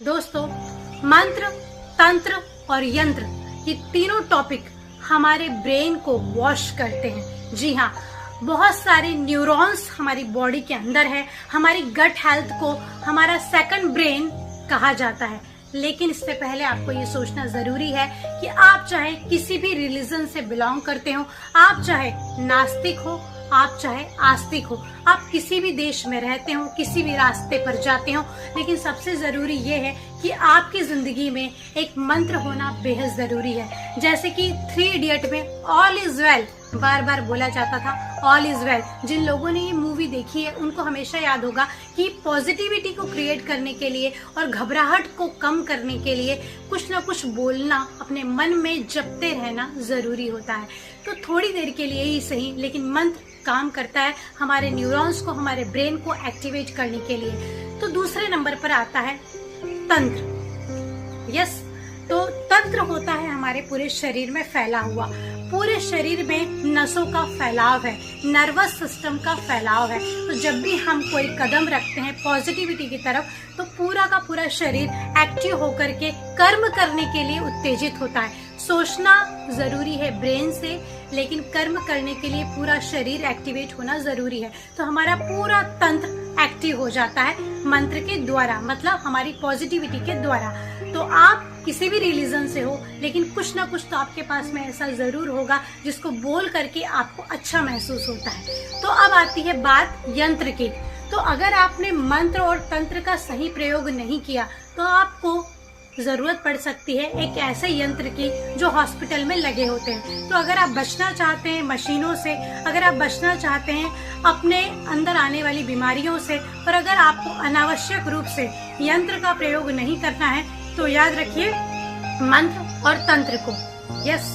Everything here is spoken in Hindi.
दोस्तों, मंत्र, तंत्र और यंत्र ये तीनों टॉपिक हमारे ब्रेन को वॉश करते हैं। जी हाँ, बहुत सारे न्यूरॉन्स हमारी बॉडी के अंदर है। हमारी गट हेल्थ को हमारा सेकंड ब्रेन कहा जाता है। लेकिन इससे पहले आपको ये सोचना जरूरी है कि आप चाहे किसी भी रिलीजन से बिलोंग करते हो, आप चाहे नास्तिक हो, आप चाहे आस्तिक हो, आप किसी भी देश में रहते हो, किसी भी रास्ते पर जाते हो, लेकिन सबसे जरूरी ये है कि आपकी जिंदगी में एक मंत्र होना बेहद जरूरी है। जैसे कि 3 इडियट में ऑल इज वेल बार बार बोला जाता था, ऑल इज वेल। जिन लोगों ने ये मूवी देखी है उनको हमेशा याद होगा कि पॉजिटिविटी को क्रिएट करने के लिए और घबराहट को कम करने के लिए कुछ ना कुछ बोलना, अपने मन में जपते रहना जरूरी होता है। तो थोड़ी देर के लिए ही सही, लेकिन मंत्र काम करता है हमारे न्यूरॉन्स को, हमारे ब्रेन को एक्टिवेट करने के लिए। तो दूसरे नंबर पर आता है तंत्र। यस, तो तंत्र होता है हमारे पूरे शरीर में फैला हुआ। पूरे शरीर में नसों का फैलाव है, नर्वस सिस्टम का फैलाव है। तो जब भी हम कोई कदम रखते हैं पॉजिटिविटी की तरफ, तो पूरा का पूरा शरीर एक्टिव होकर के कर्म करने के लिए उत्तेजित होता है। सोचना जरूरी है ब्रेन से, लेकिन कर्म करने के लिए पूरा शरीर एक्टिवेट होना जरूरी है। तो हमारा पूरा तंत्र एक्टिव हो जाता है मंत्र के द्वारा, मतलब हमारी पॉजिटिविटी के द्वारा। तो आप किसी भी रिलीजन से हो, लेकिन कुछ ना कुछ तो आपके पास में ऐसा जरूर होगा जिसको बोल करके आपको अच्छा महसूस होता है। तो अब आती है बात यंत्र की। तो अगर आपने मंत्र और तंत्र का सही प्रयोग नहीं किया तो आपको जरूरत पड़ सकती है एक ऐसे यंत्र की जो हॉस्पिटल में लगे होते हैं। तो अगर आप बचना चाहते हैं मशीनों से, अगर आप बचना चाहते हैं अपने अंदर आने वाली बीमारियों से, और अगर आपको अनावश्यक रूप से यंत्र का प्रयोग नहीं करना है, तो याद रखिए मंत्र और तंत्र को। यस।